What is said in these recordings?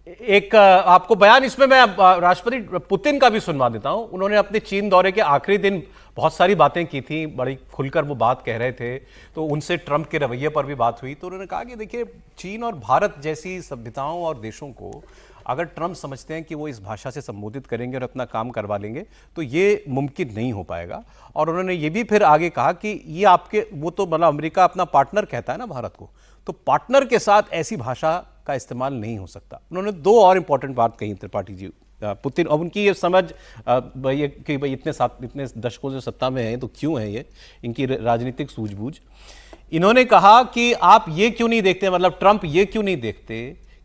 एक आपको बयान इसमें मैं राष्ट्रपति पुतिन का भी सुनवा देता हूं। उन्होंने अपने चीन दौरे के आखिरी दिन बहुत सारी बातें की थी, बड़ी खुलकर वो बात कह रहे थे, तो उनसे ट्रंप के रवैये पर भी बात हुई। तो उन्होंने कहा कि देखिए, चीन और भारत जैसी सभ्यताओं और देशों को अगर ट्रंप समझते हैं कि वो इस भाषा से संबोधित करेंगे और अपना काम करवा लेंगे, तो ये मुमकिन नहीं हो पाएगा। और उन्होंने ये भी फिर आगे कहा कि ये आपके, वो तो मतलब अमेरिका अपना पार्टनर कहता है ना भारत को, तो पार्टनर के साथ ऐसी भाषा का इस्तेमाल नहीं हो सकता। उन्होंने दो और इंपॉर्टेंट बात कही त्रिपाठी जी, पुतिन, और उनकी ये समझ कि भाई इतने दशकों से सत्ता में है तो क्यों है ये, इनकी राजनीतिक सूझबूझ। इन्होंने कहा कि आप ये क्यों नहीं देखते, मतलब ट्रंप ये क्यों नहीं देखते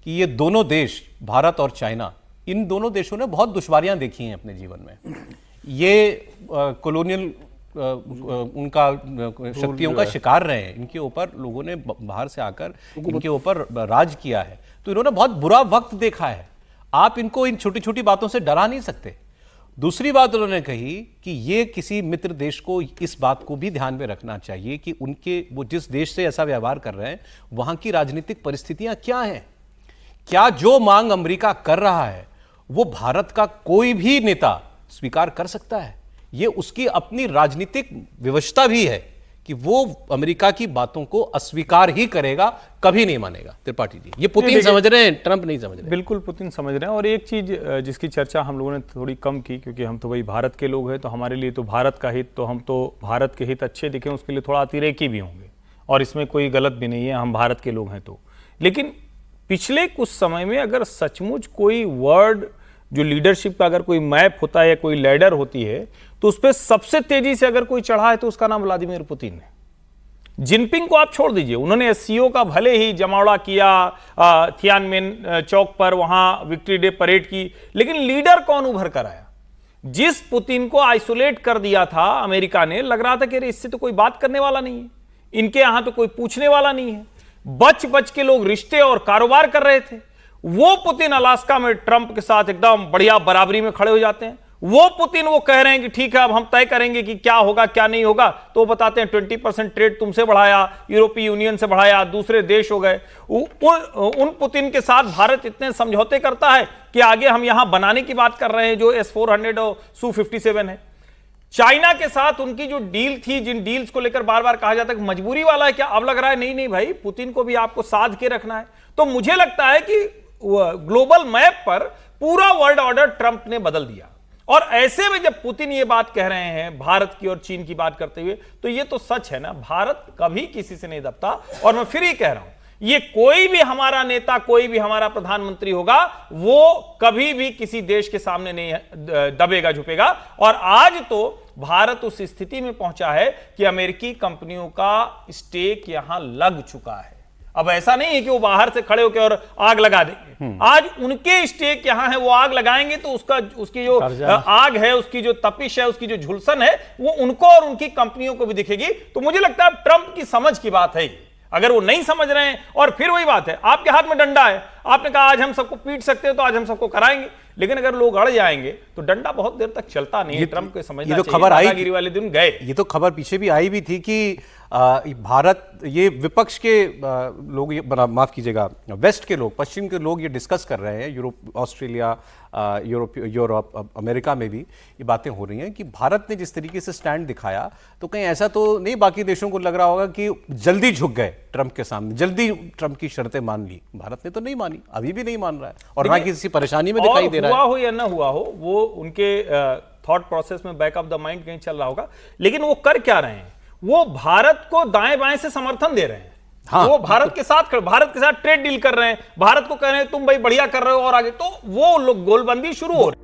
कि ये दोनों देश, भारत और चाइना, इन दोनों देशों ने बहुत दुश्वारियां देखी हैं अपने जीवन में। ये कॉलोनियल उनका शक्तियों का शिकार रहे हैं, इनके ऊपर लोगों ने बाहर से आकर इनके ऊपर राज किया है, तो इन्होंने बहुत बुरा वक्त देखा है। आप इनको इन छोटी छोटी बातों से डरा नहीं सकते। दूसरी बात उन्होंने कही कि ये किसी मित्र देश को इस बात को भी ध्यान में रखना चाहिए कि उनके, वो जिस देश से ऐसा व्यवहार कर रहे हैं वहां की राजनीतिक परिस्थितियां क्या हैं। क्या जो मांग अमेरिका कर रहा है वो भारत का कोई भी नेता स्वीकार कर सकता है? ये उसकी अपनी राजनीतिक विवशता भी है कि वो अमेरिका की बातों को अस्वीकार ही करेगा, कभी नहीं मानेगा। त्रिपाठी जी, ये पुतिन समझ रहे हैं, ट्रंप नहीं समझ रहे। बिल्कुल पुतिन समझ रहे हैं। और एक चीज जिसकी चर्चा हम लोगों ने थोड़ी कम की, क्योंकि हम तो भाई भारत के लोग हैं, तो हमारे लिए तो भारत का हित, तो हम तो भारत के हित अच्छे दिखें उसके लिए थोड़ा अतिरेकी भी होंगे, और इसमें कोई गलत भी नहीं है, हम भारत के लोग हैं तो। लेकिन पिछले कुछ समय में अगर सचमुच कोई वर्ड जो लीडरशिप का अगर कोई मैप होता है या कोई लैडर होती है, तो उस पर सबसे तेजी से अगर कोई चढ़ा है तो उसका नाम व्लादिमीर पुतिन है। जिनपिंग को आप छोड़ दीजिए, उन्होंने एससीओ का भले ही जमावड़ा किया, थियानमेन चौक पर वहां विक्ट्री डे परेड की, लेकिन लीडर कौन उभर कर आया? जिस पुतिन को आइसोलेट कर दिया था अमेरिका ने, लग रहा था कि इससे तो कोई बात करने वाला नहीं है, इनके यहां तो कोई पूछने वाला नहीं है, बच बच के लोग रिश्ते और कारोबार कर रहे थे। वो पुतिन अलास्का में ट्रंप के साथ एकदम बढ़िया बराबरी में खड़े हो जाते हैं। वो पुतिन वो कह रहे हैं कि ठीक है अब हम तय करेंगे कि क्या होगा क्या नहीं होगा, तो वो बताते हैं 20% ट्रेड तुमसे बढ़ाया, यूरोपीय यूनियन से बढ़ाया, दूसरे देश हो गए। उन पुतिन के साथ भारत इतने समझौते करता है कि आगे हम यहां बनाने की बात कर रहे हैं जो S-400 और Su-57 है। चाइना के साथ उनकी जो डील थी, जिन डील्स को लेकर बार बार कहा जाता है कि मजबूरी वाला है क्या, अब लग रहा है नहीं नहीं भाई, पुतिन को भी आपको साध के रखना है। तो मुझे लगता है कि ग्लोबल मैप पर पूरा वर्ल्ड ऑर्डर ट्रंप ने बदल दिया। और ऐसे में जब पुतिन ये बात कह रहे हैं भारत की और चीन की बात करते हुए, तो ये तो सच है ना, भारत कभी किसी से नहीं दबता। और मैं फिर ही कह रहा हूं, ये कोई भी हमारा नेता, कोई भी हमारा प्रधानमंत्री होगा, वो कभी भी किसी देश के सामने नहीं दबेगा झुकेगा। और आज तो भारत उस स्थिति में पहुंचा है कि अमेरिकी कंपनियों का स्टेक यहां लग चुका है। अब ऐसा नहीं है कि वो बाहर से खड़े होकर और आग लगा देंगे। आज उनके स्टेक यहां है, वो आग लगाएंगे तो उसकी जो आग है, उसकी जो तपिश है, उसकी जो झुलसन है, वो उनको और उनकी कंपनियों को भी दिखेगी। तो मुझे लगता है ट्रंप की समझ की बात है। अगर वो नहीं समझ रहे हैं, और फिर वही बात है, आपके हाथ में डंडा है, आपने कहा आज हम सबको पीट सकते हैं तो आज हम सबको कराएंगे, लेकिन अगर लोग अड़ जाएंगे तो डंडा बहुत देर तक चलता नहीं है। ट्रंप को समझना चाहिए, खबर आई, दादागिरी वाले दिन गए। ये तो खबर पीछे भी आई भी थी कि भारत, ये विपक्ष के लोग, ये माफ कीजिएगा, वेस्ट के लोग, पश्चिम के लोग ये डिस्कस कर रहे हैं, यूरोप, ऑस्ट्रेलिया, यूरोप, अमेरिका में भी ये बातें हो रही हैं कि भारत ने जिस तरीके से स्टैंड दिखाया, तो कहीं ऐसा तो नहीं बाकी देशों को लग रहा होगा कि जल्दी झुक गए ट्रंप के सामने, जल्दी ट्रंप की शर्तें मान ली। भारत ने तो नहीं मानी, अभी भी नहीं मान रहा है, और ना किसी परेशानी में दिखाई दे रहा है। हुआ हो या ना हुआ हो, वो उनके थॉट प्रोसेस में बैक ऑफ द माइंड कहीं चल रहा होगा, लेकिन वो कर क्या रहे हैं? वो भारत को दाएं बाएं से समर्थन दे रहे हैं। हाँ, वो भारत के साथ ट्रेड डील कर रहे हैं, भारत को कह रहे हैं तुम भाई बढ़िया कर रहे हो और आगे, तो वो लोग गोलबंदी शुरू हो रही है।